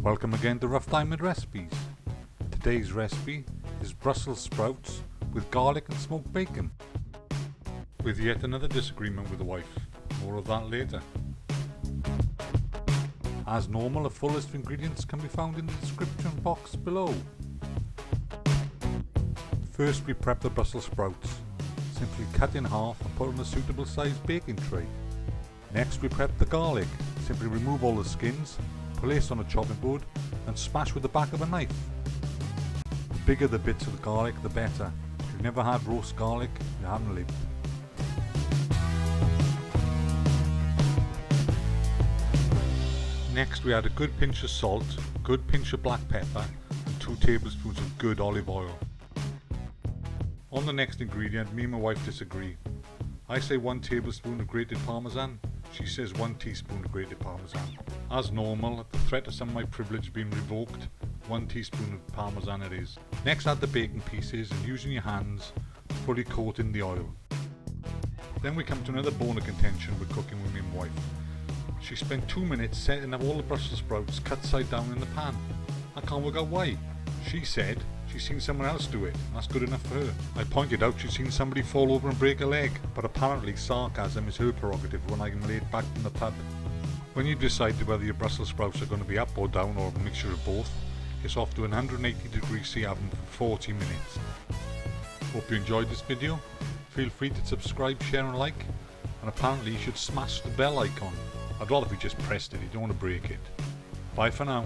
Welcome again to Rough Diamond Recipes. Today's recipe is Brussels sprouts with garlic and smoked bacon. With yet another disagreement with the wife. More of that later. As normal, a full list of ingredients can be found in the description box below. First, we prep the Brussels sprouts. Simply cut in half and put on a suitable sized baking tray. Next, we prep the garlic. Simply remove all the skins, place on a chopping board and smash with the back of a knife. The bigger the bits of the garlic, the better. If you've never had roast garlic, you haven't lived. Next, we add a good pinch of salt, a good pinch of black pepper and 2 tablespoons of good olive oil. On the next ingredient, me and my wife disagree. I say 1 tablespoon of grated parmesan, she says 1 teaspoon of grated parmesan. As normal, at the threat of some of my privilege being revoked, 1 teaspoon of parmesan it is. Next, add the bacon pieces and using your hands, fully coat in the oil. Then we come to another bone of contention with cooking with me and my wife. She spent 2 minutes setting up all the Brussels sprouts cut side down in the pan. I can't work out why. She said she's seen someone else do it, and that's good enough for her. I pointed out she'd seen somebody fall over and break a leg, but apparently sarcasm is her prerogative when I'm laid back from the pub. When you've decided whether your Brussels sprouts are going to be up or down or a mixture of both, it's off to 180°C oven for 40 minutes. Hope you enjoyed this video. Feel free to subscribe, share and like, and apparently you should smash the bell icon. I'd rather if you just pressed it, you don't want to break it. Bye for now.